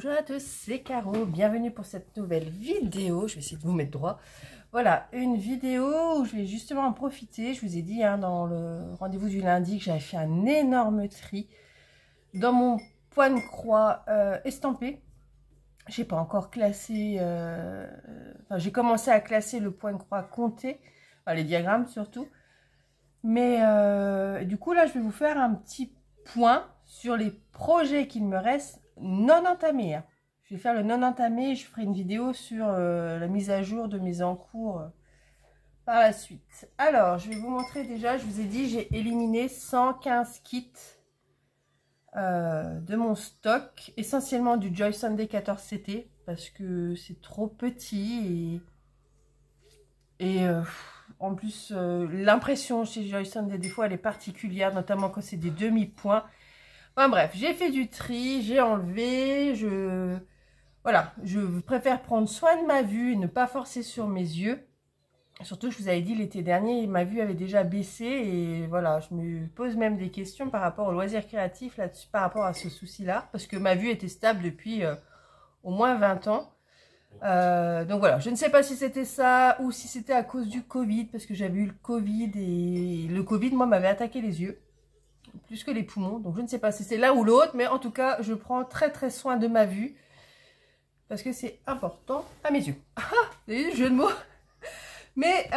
Bonjour à tous, c'est Caro, bienvenue pour cette nouvelle vidéo. Je vais essayer de vous mettre droit. Voilà, une vidéo où je vais justement en profiter. Je vous ai dit dans le rendez-vous du lundi que j'avais fait un énorme tri dans mon point de croix estampé. J'ai pas encore classé, enfin j'ai commencé à classer le point de croix compté, enfin, les diagrammes surtout. Mais du coup là je vais vous faire un petit point sur les projets qu'il me reste non entamés. Je vais faire le non entamé et je ferai une vidéo sur la mise à jour de mes encours par la suite. Alors je vais vous montrer déjà, je vous ai dit j'ai éliminé 115 kits de mon stock, essentiellement du Joy Sunday 14CT parce que c'est trop petit et en plus l'impression chez Joy Sunday des fois elle est particulière, notamment quand c'est des demi-points. Enfin bref, j'ai fait du tri, j'ai enlevé, voilà, je préfère prendre soin de ma vue et ne pas forcer sur mes yeux. Surtout, je vous avais dit l'été dernier, ma vue avait déjà baissé et voilà, je me pose même des questions par rapport au loisir créatif là-dessus, par rapport à ce souci-là, parce que ma vue était stable depuis au moins 20 ans. Donc voilà, je ne sais pas si c'était ça ou si c'était à cause du Covid, parce que j'avais eu le Covid et le Covid, moi, m'avait attaqué les yeux, plus que les poumons. Donc je ne sais pas si c'est l'un ou l'autre, mais en tout cas, je prends très soin de ma vue, parce que c'est important à mes yeux. Ah, vous avez vu le jeu de mots? Mais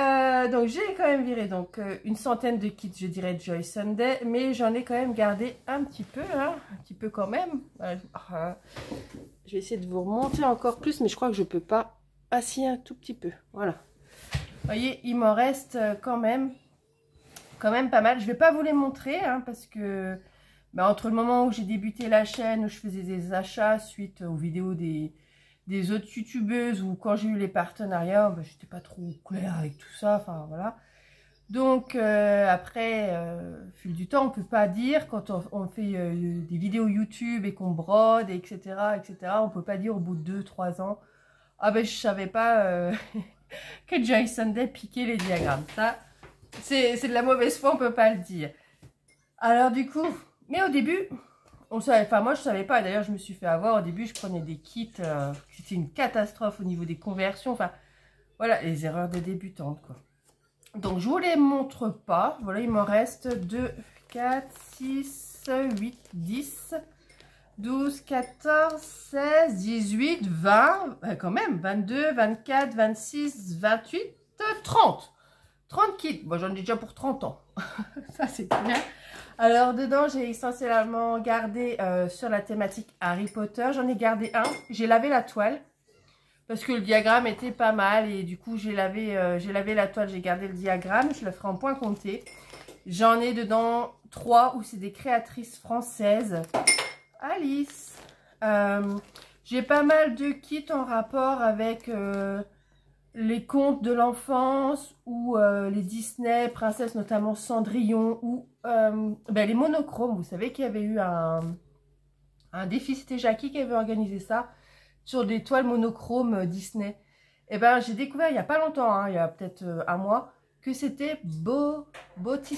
donc j'ai quand même viré donc une centaine de kits, je dirais Joy Sunday, mais j'en ai quand même gardé un petit peu, hein, un petit peu quand même. Je vais essayer de vous remonter encore plus, mais je crois que je peux pas. Ah si, un tout petit peu, voilà. Vous voyez, il m'en reste quand même pas mal. Je vais pas vous les montrer, hein, parce que entre le moment où j'ai débuté la chaîne, où je faisais des achats suite aux vidéos des autres youtubeuses ou quand j'ai eu les partenariats, j'étais pas trop claire avec tout ça, enfin voilà. Donc après, fil du temps, on peut pas dire quand on fait des vidéos YouTube et qu'on brode, etc., on peut pas dire au bout de 2-3 ans, ah je savais pas que Joy Sunday piquait les diagrammes. Ça, c'est de la mauvaise foi, on peut pas le dire. Alors du coup, mais au début, on savait, enfin moi je savais pas, d'ailleurs je me suis fait avoir au début, je prenais des kits, c'était une catastrophe au niveau des conversions, enfin voilà, les erreurs des débutantes quoi. Donc je vous les montre pas, voilà il m'en reste 2, 4, 6, 8, 10, 12, 14, 16, 18, 20, quand même, 22, 24, 26, 28, 30. 30 kits, moi j'en ai déjà pour 30 ans, ça c'est bien. Alors dedans j'ai essentiellement gardé sur la thématique Harry Potter, j'en ai gardé un, j'ai lavé la toile parce que le diagramme était pas mal et du coup j'ai lavé la toile, j'ai gardé le diagramme, je le ferai en point compté. J'en ai dedans 3 où c'est des créatrices françaises. Alice, j'ai pas mal de kits en rapport avec les contes de l'enfance ou les Disney, princesses, notamment Cendrillon ou les monochromes. Vous savez qu'il y avait eu un défi, c'était Jackie qui avait organisé ça, sur des toiles monochromes Disney. Et j'ai découvert il n'y a pas longtemps, hein, il y a peut-être un mois, que c'était Body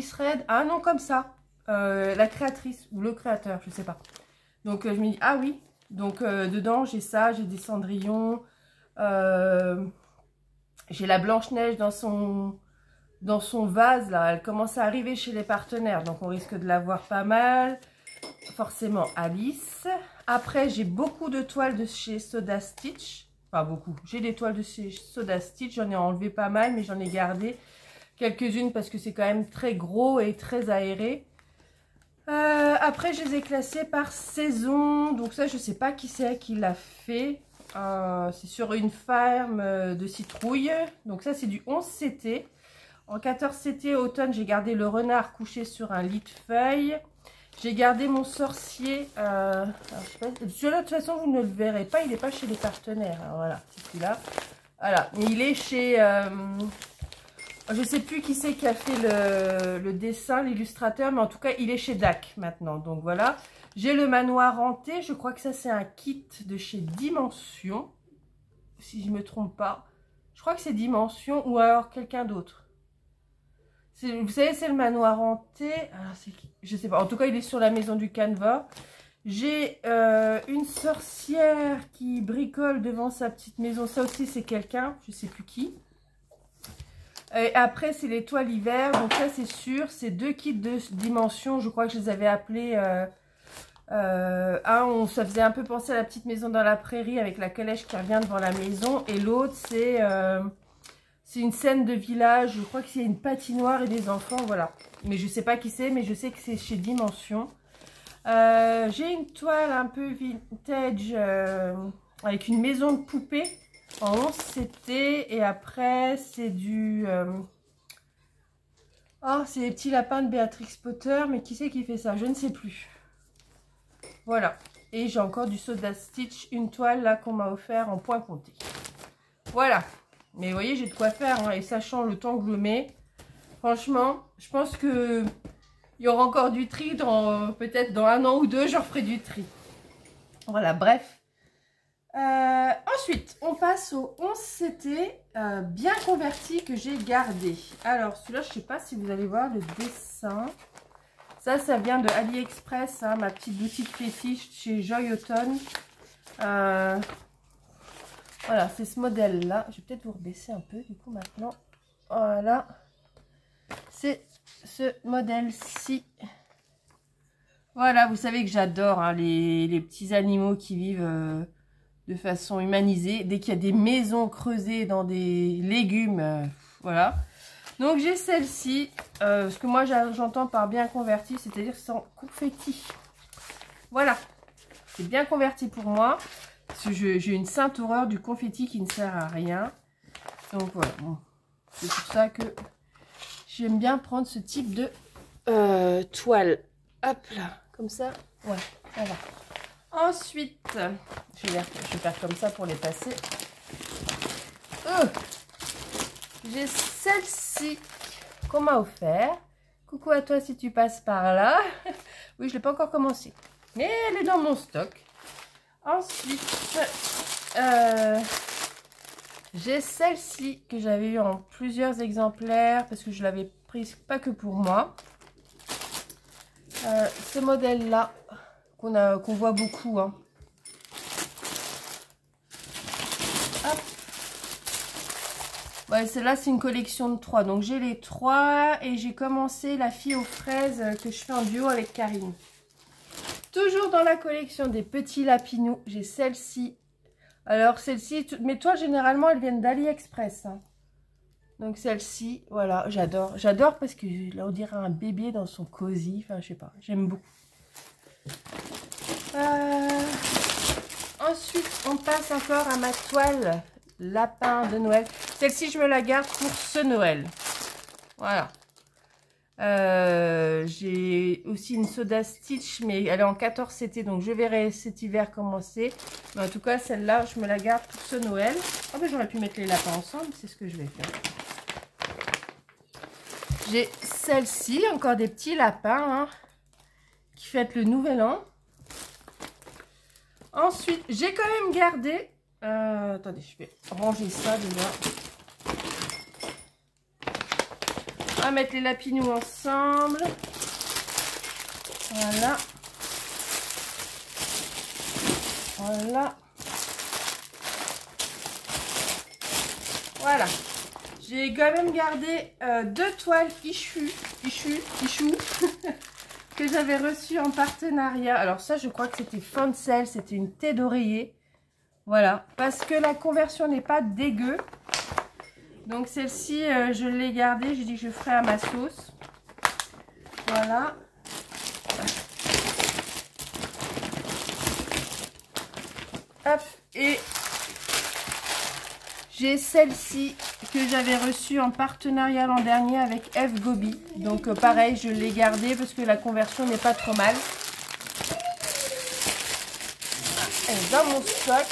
Thread, un nom comme ça, la créatrice ou le créateur, je sais pas. Donc je me dis, ah oui, donc dedans j'ai ça, j'ai des Cendrillon. J'ai la Blanche-Neige dans son vase là, elle commence à arriver chez les partenaires, donc on risque de la voir pas mal. Forcément Alice. Après j'ai beaucoup de toiles de chez Soda Stitch, enfin beaucoup, j'ai des toiles de chez Soda Stitch, j'en ai enlevé pas mal mais j'en ai gardé quelques-unes parce que c'est quand même très gros et très aéré. Après je les ai classés par saison, donc ça je sais pas qui c'est qui l'a fait. C'est sur une ferme de citrouille. Donc ça c'est du 11CT. En 14CT automne j'ai gardé le renard couché sur un lit de feuilles. J'ai gardé mon sorcier. Alors, je sais pas, celui-là de toute façon vous ne le verrez pas, il n'est pas chez les partenaires. Alors, voilà, c'est celui-là. Voilà, mais il est chez... je sais plus qui c'est qui a fait le dessin, l'illustrateur, mais en tout cas il est chez DAC maintenant. Donc voilà. J'ai le manoir hanté, je crois que ça c'est un kit de chez Dimension, si je ne me trompe pas. Je crois que c'est Dimension ou alors quelqu'un d'autre. Vous savez, c'est le manoir hanté, alors je sais pas, en tout cas il est sur la maison du Canevas. J'ai une sorcière qui bricole devant sa petite maison. Ça aussi, c'est quelqu'un, je sais plus qui. Et après, c'est les toiles hiver. Donc ça, c'est sûr. C'est 2 kits de dimension. Je crois que je les avais appelés... ça faisait un peu penser à la petite maison dans la prairie avec la calèche qui revient devant la maison. Et l'autre, c'est une scène de village. Je crois qu'il y a une patinoire et des enfants. Voilà. Mais je sais pas qui c'est, mais je sais que c'est chez Dimension. J'ai une toile un peu vintage avec une maison de poupée en 11 CT et après c'est du c'est les petits lapins de Béatrix Potter, mais qui c'est qui fait ça? Je ne sais plus. Voilà, et j'ai encore du Soda Stitch, une toile là qu'on m'a offert en point compté. Voilà, mais vous voyez, j'ai de quoi faire hein, et sachant le temps que je mets, franchement, je pense que il y aura encore du tri, peut-être dans 1 an ou 2, je referai du tri. Voilà, bref. Ensuite, on passe au 11 CT bien converti que j'ai gardé. Alors, celui-là, je ne sais pas si vous allez voir le dessin. Ça vient de AliExpress, hein, ma petite boutique fétiche chez Joy Automne. Voilà, c'est ce modèle-là. Je vais peut-être vous rebaisser un peu, du coup, maintenant. Voilà. C'est ce modèle-ci. Voilà, vous savez que j'adore hein, les petits animaux qui vivent de façon humanisée. Dès qu'il y a des maisons creusées dans des légumes, voilà. Donc j'ai celle-ci, ce que moi j'entends par bien converti, c'est-à-dire sans confetti. Voilà, c'est bien converti pour moi. Parce que j'ai une sainte horreur du confetti qui ne sert à rien. Donc voilà, bon, c'est pour ça que j'aime bien prendre ce type de toile. Hop là, comme ça, ouais, ça va. Ensuite, je vais faire comme ça pour les passer. J'ai celle-ci qu'on m'a offert. Coucou à toi si tu passes par là. Oui, je ne l'ai pas encore commencé, mais elle est dans mon stock. Ensuite, j'ai celle-ci que j'avais eu en plusieurs exemplaires parce que je l'avais prise pas que pour moi. Ce modèle-là qu'on voit beaucoup. Hein. Hop. Ouais, celle-là, c'est une collection de 3. Donc, j'ai les 3 et j'ai commencé la fille aux fraises que je fais en duo avec Karine. Toujours dans la collection des petits lapinous, j'ai celle-ci. Alors, celle-ci, mes toiles, généralement, elles viennent d'AliExpress. Hein. Donc, celle-ci, voilà, j'adore. J'adore parce que là, on dirait un bébé dans son cosy. Enfin, je sais pas, j'aime beaucoup. Ensuite, on passe encore à ma toile lapin de Noël. Celle-ci, je me la garde pour ce Noël. Voilà. J'ai aussi une Soda Stitch, mais elle est en 14 CT, donc je verrai cet hiver comment c'est. Mais en tout cas, celle-là, je me la garde pour ce Noël. Oh, ben, j'aurais pu mettre les lapins ensemble, c'est ce que je vais faire. J'ai celle-ci, encore des petits lapins, hein, qui fêtent le nouvel an. Ensuite, j'ai quand même gardé... attendez, je vais ranger ça déjà. On va mettre les lapinous ensemble. Voilà. Voilà. Voilà. J'ai quand même gardé 2 toiles Ichou que j'avais reçues en partenariat. Alors ça, je crois que c'était Fancel, c'était une thé d'oreiller. Voilà, parce que la conversion n'est pas dégueu. Donc celle-ci, je l'ai gardée. J'ai dit que je ferai à ma sauce. Voilà. Hop, et j'ai celle-ci que j'avais reçue en partenariat l'an dernier avec F Gobi. Donc pareil, je l'ai gardée parce que la conversion n'est pas trop mal. Elle est dans mon stock.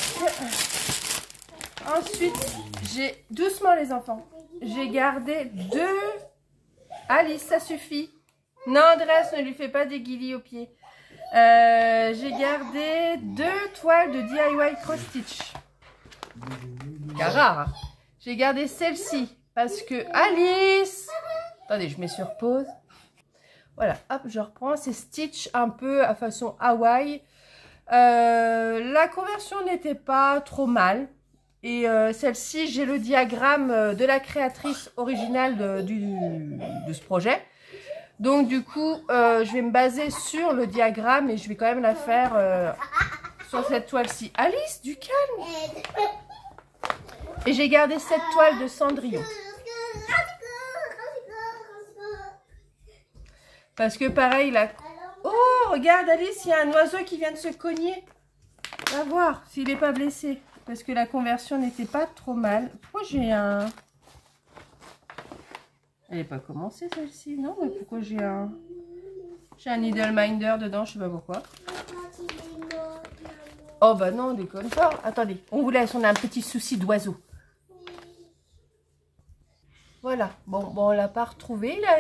Ensuite, j'ai... Doucement les enfants. J'ai gardé 2... Alice, ça suffit. Non, Andrés, ne lui fais pas des guillis aux pieds. J'ai gardé 2 toiles de DIY Cross Stitch. C'est rare. Hein. J'ai gardé celle-ci parce que Alice... Attendez, je mets sur pause. Voilà, hop, je reprends. C'est Stitch un peu à façon Hawaï. La conversion n'était pas trop mal. Et celle-ci, j'ai le diagramme de la créatrice originale de ce projet. Donc du coup, je vais me baser sur le diagramme et je vais quand même la faire sur cette toile-ci. Alice, du calme! Et j'ai gardé cette toile de Cendrillon. Parce que pareil, là... Oh, regarde Alice, il y a un oiseau qui vient de se cogner. Va voir s'il n'est pas blessé. Parce que la conversion n'était pas trop mal. Pourquoi j'ai un... Elle n'est pas commencée celle-ci, non? Mais pourquoi j'ai un... J'ai un needle minder dedans, je sais pas pourquoi. Oh bah non, déconne pas. Attendez, on vous laisse, on a un petit souci d'oiseau. Voilà, bon, on l'a pas retrouvé. Là,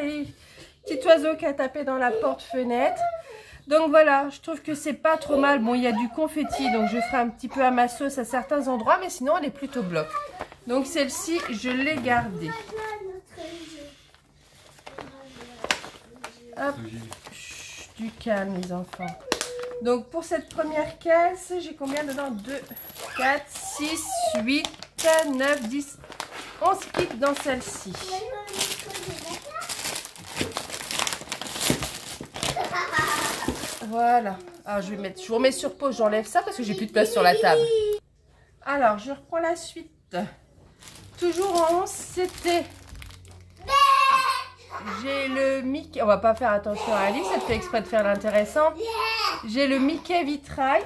petit oiseau qui a tapé dans la porte-fenêtre. Donc voilà, je trouve que c'est pas trop mal. Bon, il y a du confetti, donc je ferai un petit peu à ma sauce à certains endroits, mais sinon elle est plutôt bloc. Donc celle-ci, je l'ai gardée. Hop, chut, du calme les enfants. Donc pour cette première caisse, j'ai combien dedans? 2, 4, 6, 8, 9, 10, 11 kits dans celle-ci. Voilà. Alors je vous remets sur pause, j'enlève ça parce que j'ai plus de place sur la table. Alors je reprends la suite. Toujours en 11, c'était... J'ai le Mickey... On va pas faire attention à Alice, elle fait exprès de faire l'intéressant. J'ai le Mickey vitrail.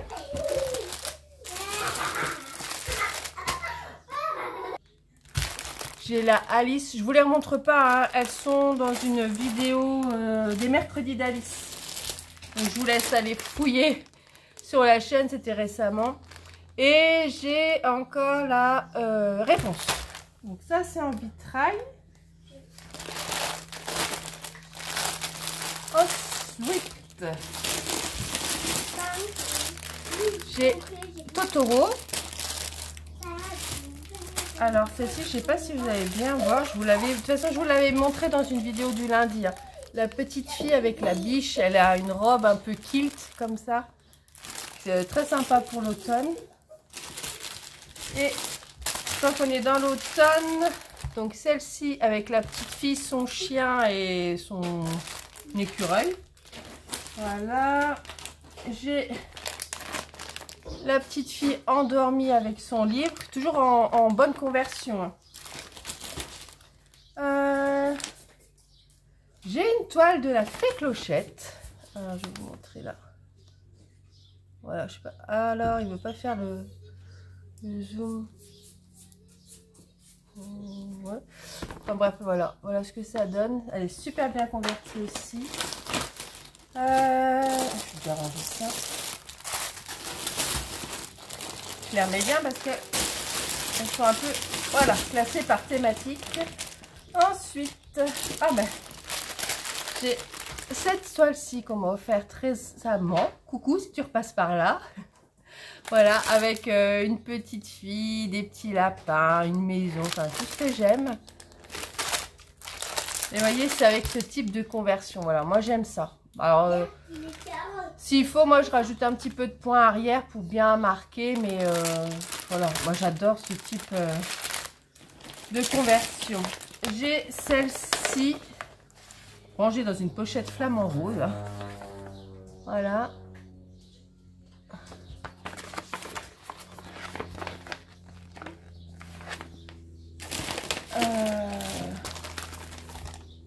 J'ai la Alice. Je vous les remontre pas, hein. Elles sont dans une vidéo des mercredis d'Alice. Donc je vous laisse aller fouiller sur la chaîne, c'était récemment. Et j'ai encore la réponse. Donc ça c'est en vitrail. Ensuite, j'ai Totoro. Alors celle-ci, je sais pas si vous allez bien voir. De toute façon, je vous l'avais montré dans une vidéo du lundi. Hein. La petite fille avec la biche, elle a une robe un peu kilt comme ça. C'est très sympa pour l'automne. Et tant qu'on est dans l'automne, donc celle-ci avec la petite fille, son chien et son écureuil. Voilà. J'ai la petite fille endormie avec son livre, toujours en bonne conversion. J'ai une toile de la Fée Clochette. Alors, je vais vous montrer là. Voilà, je sais pas. Alors, il veut pas faire le zoom. Ouais. Enfin bref, voilà. Voilà ce que ça donne. Elle est super bien convertie aussi. Je vais bien ranger ça. Je les remets bien parce que elles sont un peu, voilà, classées par thématique. Ensuite, j'ai cette toile-ci qu'on m'a offerte récemment. Coucou si tu repasses par là. Voilà, avec une petite fille, des petits lapins, une maison, enfin tout ce que j'aime. Et vous voyez, c'est avec ce type de conversion. Voilà, moi j'aime ça. Alors, s'il faut, moi je rajoute un petit peu de point arrière pour bien marquer. Mais voilà, moi j'adore ce type de conversion. J'ai celle-ci rangée dans une pochette flamant rose. Voilà.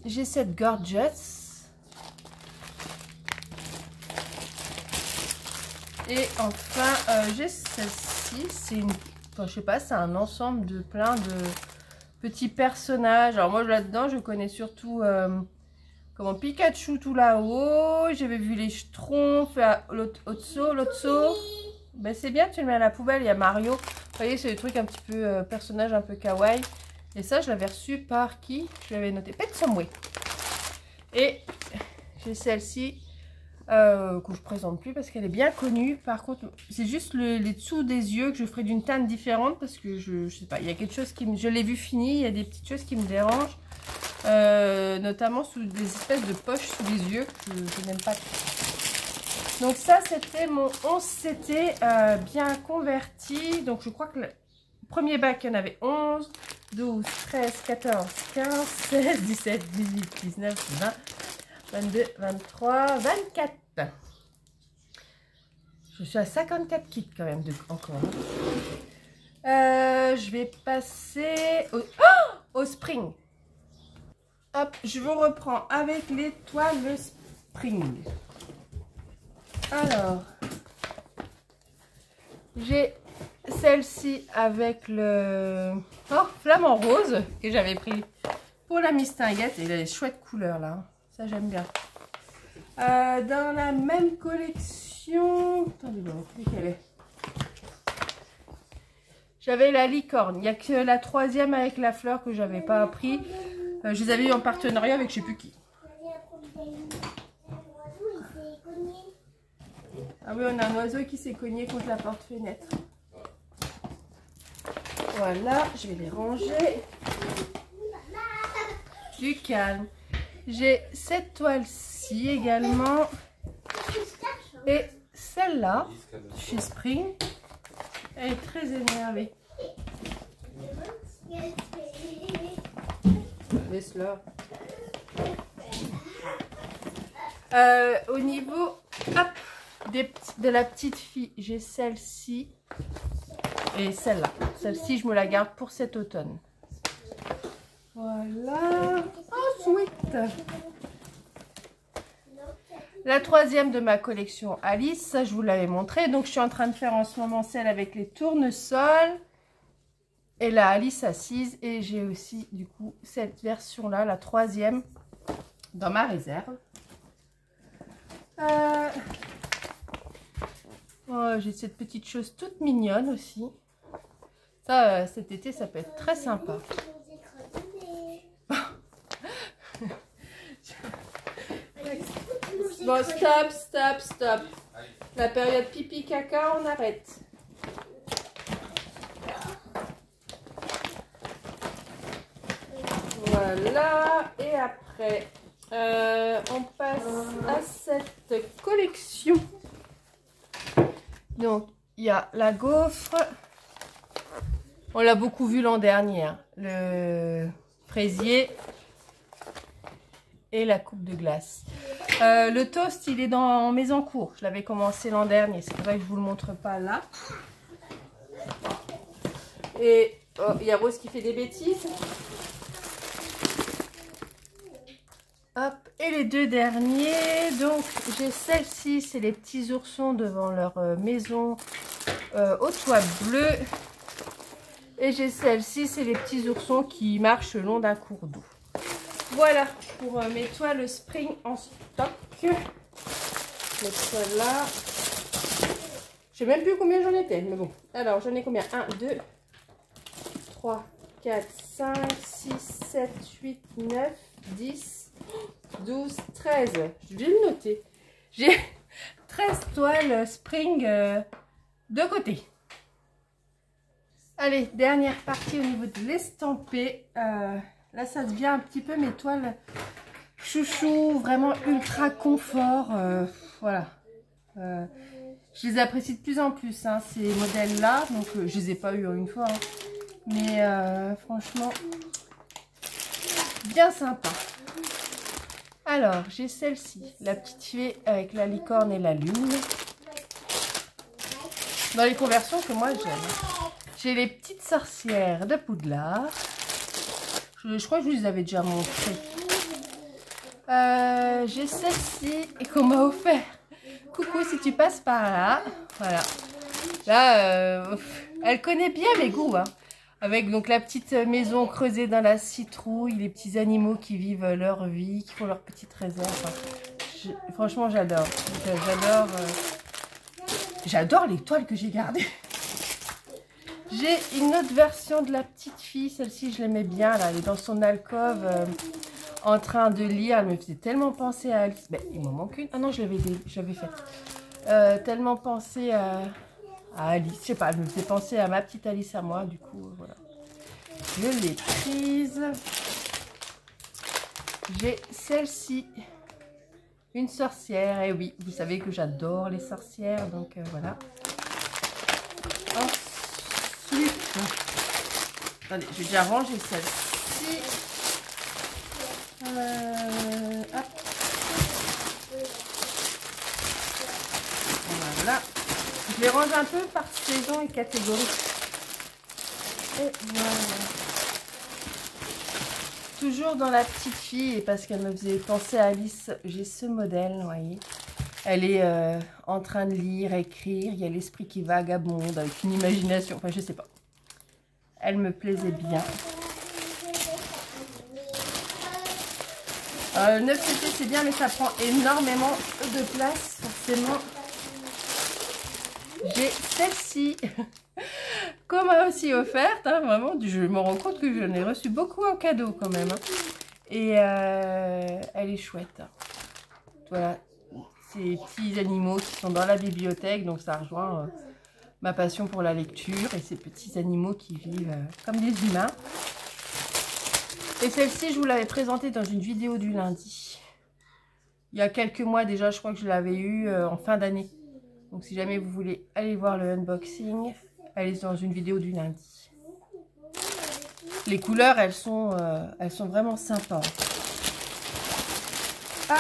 J'ai cette Gorgeous. Et enfin, j'ai celle-ci. C'est une... Enfin, je sais pas, c'est un ensemble de plein de petits personnages. Alors moi, là-dedans, je connais surtout... comment Pikachu tout là-haut. J'avais vu les Schtroumpfs, Lotso. Ben, c'est bien, tu le mets à la poubelle. Il y a Mario. Vous voyez, c'est des trucs un petit peu... personnages un peu kawaii. Et ça, je l'avais reçu par qui? Je l'avais noté. Pet Someway. Et j'ai celle-ci que je ne présente plus parce qu'elle est bien connue. Par contre, c'est juste les dessous des yeux que je ferai d'une teinte différente parce que je sais pas, il y a quelque chose qui me... Je l'ai vu fini, il y a des petites choses qui me dérangent. Notamment sous des espèces de poches sous les yeux que je n'aime pas. Donc ça, c'était mon 11CT bien converti. Donc je crois que le premier bac, il y en avait 11, 12, 13, 14, 15, 16, 17, 18, 19, 20, 22, 23, 24. Je suis à 54 kits quand même encore. Je vais passer au spring. Hop, je vous reprends avec les toiles spring. Alors, j'ai celle-ci avec le flamant rose que j'avais pris pour la mistinguette. Et il a des chouettes couleurs là. Ça, j'aime bien. Dans la même collection... Attendez, quelle est? J'avais la licorne. Il n'y a que la troisième avec la fleur que j'avais pas pris. Je les avais eu en partenariat avec je sais plus qui. Ah oui, on a un oiseau qui s'est cogné contre la porte-fenêtre. Voilà, je vais les ranger. Du calme. J'ai cette toile-ci également. Et celle-là, chez Spring. Elle est très énervée. Laisse-la. Au niveau de la petite fille, j'ai celle-ci et celle-là. Celle-ci, je me la garde pour cet automne. Voilà. Oh, sweet. La troisième de ma collection Alice, ça je vous l'avais montré. Donc je suis en train de faire en ce moment celle avec les tournesols. Et la Alice assise. Et j'ai aussi du coup cette version-là, la troisième, dans ma réserve. Oh, j'ai cette petite chose toute mignonne aussi. Ça, cet été, ça peut être très sympa. Bon, stop. La période pipi caca, on arrête. Voilà. Et après, on passe à cette collection. Donc, il y a la gaufre. On l'a beaucoup vu l'an dernier. Hein. Le fraisier et la coupe de glace. Le toast, il est dans mes encours. Je l'avais commencé l'an dernier. C'est vrai que je ne vous le montre pas là. Et il y a Rose qui fait des bêtises. Hop, et les deux derniers. Donc, j'ai celle-ci. C'est les petits oursons devant leur maison au toit bleu. Et j'ai celle-ci. C'est les petits oursons qui marchent le long d'un cours d'eau. Voilà pour mes toiles spring en stock. Je vais mettre celle-là. Je sais même plus combien j'en étais, mais bon. Alors, j'en ai combien? 1, 2, 3, 4, 5, 6, 7, 8, 9, 10, 12, 13. Je vais le noter. J'ai 13 toiles spring de côté. Allez, dernière partie au niveau de l'estampé. Là, ça devient un petit peu mes toiles chouchou, vraiment ultra confort. Voilà. Je les apprécie de plus en plus, hein, ces modèles-là. Donc, je les ai pas eu en une fois. Hein. Mais franchement, bien sympa. Alors, j'ai celle-ci, la petite fée avec la licorne et la lune. Dans les conversions que moi j'aime. J'ai les petites sorcières de Poudlard. Je crois que je vous les avais déjà montrées. J'ai celle-ci qu'on m'a offert. Coucou si tu passes par là. Voilà. Là, elle connaît bien mes goûts. Hein. Avec donc la petite maison creusée dans la citrouille. Les petits animaux qui vivent leur vie, qui font leur petite réserve. Enfin, franchement, j'adore. J'adore les toiles que j'ai gardées. J'ai une autre version de la petite fille. Celle-ci, je l'aimais bien. Là. Elle est dans son alcôve en train de lire. Elle me faisait tellement penser à Alice. Ben, il m'en manque une. Ah non, je l'avais faite. Tellement penser à Alice. Je sais pas, elle me faisait penser à ma petite Alice à moi. Du coup, voilà. Je l'ai prise. J'ai celle-ci. Une sorcière, et oui, vous savez que j'adore les sorcières, donc voilà. Ensuite, attendez, je vais déjà ranger celle-ci. Hop. Voilà. Je les range un peu par saison et catégorie. Et voilà. Toujours dans la petite fille, et parce qu'elle me faisait penser à Alice, j'ai ce modèle, vous voyez. Elle est en train de lire, écrire, il y a l'esprit qui vagabonde avec une imagination, enfin je sais pas. Elle me plaisait bien. 9 cc c'est bien, mais ça prend énormément de place, forcément. J'ai celle-ci qu'on m'a aussi offerte, hein, vraiment, je me rends compte que j'en ai reçu beaucoup en cadeau quand même. Hein. Et elle est chouette. Voilà, ces petits animaux qui sont dans la bibliothèque, donc ça rejoint ma passion pour la lecture et ces petits animaux qui vivent comme des humains. Et celle-ci, je vous l'avais présentée dans une vidéo du lundi. Il y a quelques mois déjà, je crois que je l'avais eue en fin d'année. Donc si jamais vous voulez aller voir le unboxing, elle est dans une vidéo du lundi. Les couleurs, elles sont vraiment sympas. Ah.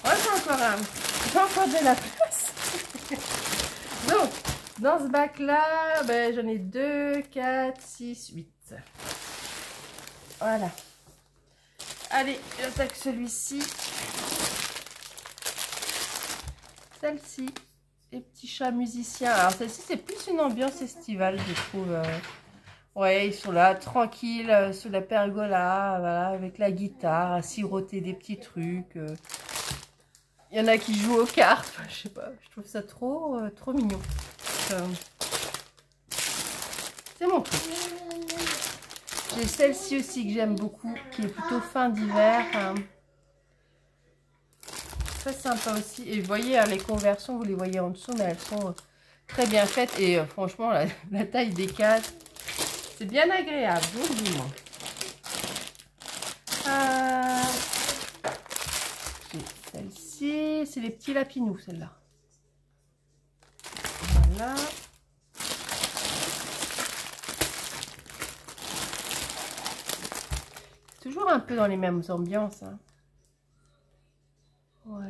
Oh, j'ai encore de la place. Donc, dans ce bac-là, ben, j'en ai 2, 4, 6, 8. Voilà. Allez, j'attaque celui-ci. Celle-ci, les petits chats musiciens. Alors celle-ci, c'est plus une ambiance estivale, je trouve. Ouais, ils sont là, tranquilles, sous la pergola, voilà, avec la guitare, à siroter des petits trucs. Il y en a qui jouent aux cartes, je sais pas, je trouve ça trop mignon. C'est mon truc. J'ai celle-ci aussi que j'aime beaucoup, qui est plutôt fin d'hiver. Très sympa aussi. Et vous voyez, les conversions, vous les voyez en dessous, mais elles sont très bien faites. Et franchement, la taille des cases, c'est bien agréable, dis-moi. J'ai celle-ci, c'est les petits lapinous, celle-là. Voilà. Toujours un peu dans les mêmes ambiances. Hein. Voilà.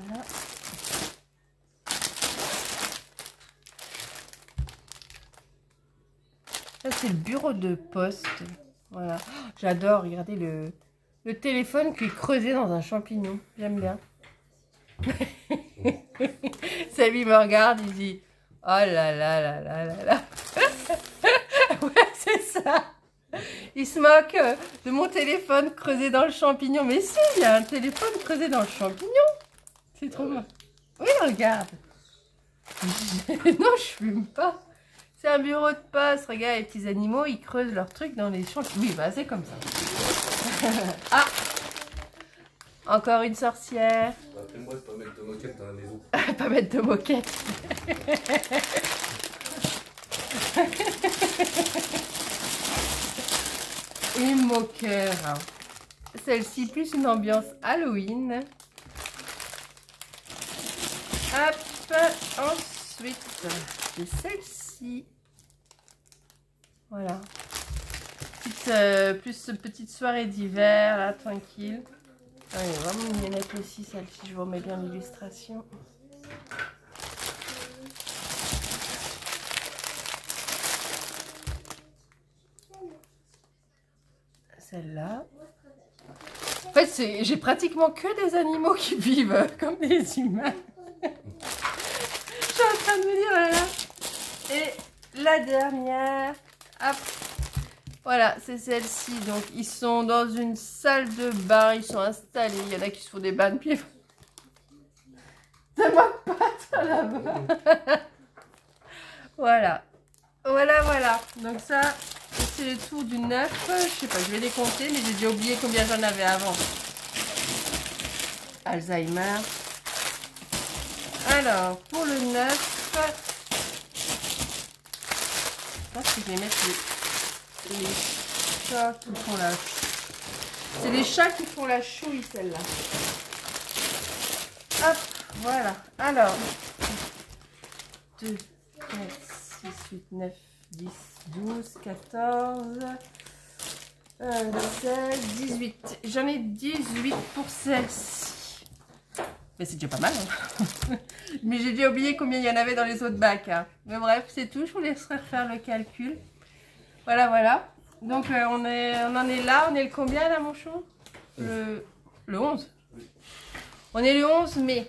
Ça, c'est le bureau de poste. Voilà. Oh, j'adore, regardez le téléphone qui est creusé dans un champignon. J'aime bien. Samy me regarde, il dit « Oh là là là là là là !» Ouais, c'est ça. Il se moque de mon téléphone creusé dans le champignon. Mais si, il y a un téléphone creusé dans le champignon. C'est trop bien. Oui, regarde. Non, je fume pas. C'est un bureau de poste. Regarde, les petits animaux, ils creusent leurs trucs dans les champignons. Oui, bah c'est comme ça. Ah, encore une sorcière. Rappelle-moi de pas mettre de moquette dans la maison. Pas mettre de moquette. Et moqueur. Celle-ci, plus une ambiance Halloween. Hop, ensuite, j'ai celle-ci. Voilà. Plus petite soirée d'hiver, là, tranquille. Ah, elle est vraiment mignonnette aussi, celle-ci. Je vous remets bien l'illustration. Celle-là. En fait, j'ai pratiquement que des animaux qui vivent comme des humains. Je suis en train de me dire, voilà. Et la dernière, hop. Voilà, c'est celle-ci. Donc, ils sont dans une salle de bain. Ils sont installés. Il y en a qui se font des bains de pieds. Ça moque pas, ça, là-bas. Voilà. Voilà, voilà. Donc, ça, c'est le tour du 9. Je sais pas, je vais les compter, mais j'ai déjà oublié combien j'en avais avant. Alzheimer. Alors, pour le 9, je pense que je vais mettre les chats qui font là. C'est les chats qui font la chouille, celle-là. Hop, voilà. Alors, 2, 4, 6, 8, 9, 10, 12, 14, 16, 18. J'en ai 18 pour celle-ci. Mais c'est déjà pas mal. Hein. Mais j'ai déjà oublié combien il y en avait dans les autres bacs. Hein. Mais bref, c'est tout. Je vous laisserai refaire le calcul. Voilà, voilà. Donc, on en est là. On est le combien, là, mon chou? Le 11. On est le 11 mai.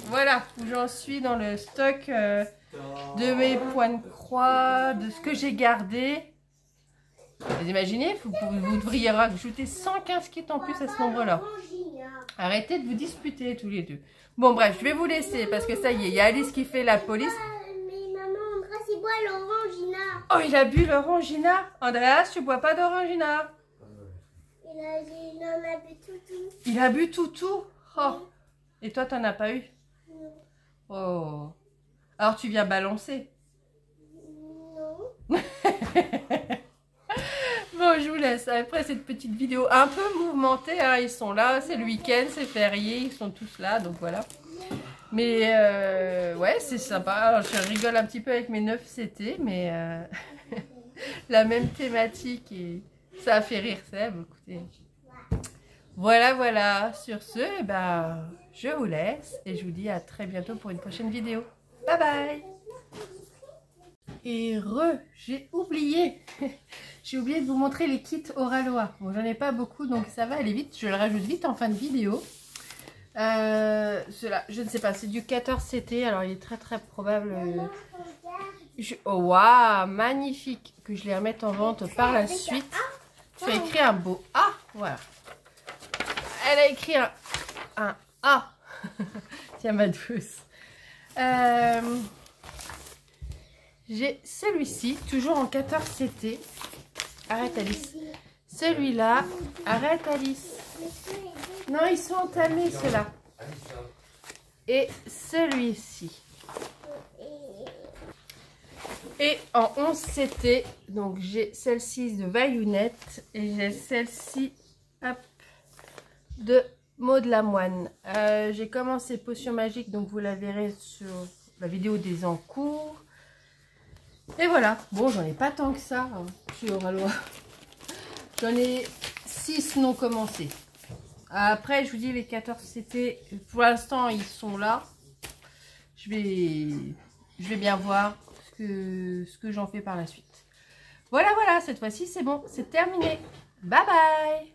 Voilà où j'en suis dans le stock de mes points de croix, de ce que j'ai gardé. Vous imaginez, vous devriez rajouter 115 kits en plus à ce nombre-là. Arrêtez de vous disputer tous les deux. Bon, bref, je vais vous laisser parce que ça y est, il y a Alice qui fait la police. Mais maman, Andras, il boit l'orangina. Oh, il a bu l'orangina. Andreas, tu bois pas d'orangina. Il en a bu tout. Il a bu tout. Oh. Et toi, t'en as pas eu? Non. Oh. Alors, tu viens balancer. Non. Bon, je vous laisse. Après cette petite vidéo un peu mouvementée, hein, ils sont là, c'est le week-end, c'est férié, ils sont tous là, donc voilà. Mais ouais, c'est sympa. Alors, je rigole un petit peu avec mes 9 CT, mais la même thématique et ça a fait rire Seb. Écoutez. Voilà, voilà. Sur ce, eh ben, je vous laisse et je vous dis à très bientôt pour une prochaine vidéo. Bye bye. Et j'ai oublié. J'ai oublié de vous montrer les kits Oralois. Bon, j'en ai pas beaucoup, donc ça va aller vite. Je le rajoute vite en fin de vidéo. Cela, je ne sais pas, c'est du 14 CT. Alors, il est très très probable. Oh, waouh, magnifique. Que je les remette en vente par la suite. Tu as écrit un beau A. Voilà. Elle a écrit un A. Tiens, ma douce. J'ai celui-ci, toujours en 14 CT. Arrête Alice. Celui-là. Arrête Alice. Non, ils sont entamés ceux-là. Et celui-ci. Et en 11 CT, donc j'ai celle-ci de Vaillounette. Et j'ai celle-ci de Maud Lamoine. J'ai commencé Potion Magique, donc vous la verrez sur la vidéo des encours. Et voilà, bon, j'en ai pas tant que ça, hein, sur Oralois. J'en ai 6 non commencés. Après, je vous dis, les 14 CT, pour l'instant, ils sont là. Je vais bien voir ce que j'en fais par la suite. Voilà, voilà, cette fois-ci, c'est bon, c'est terminé. Bye bye!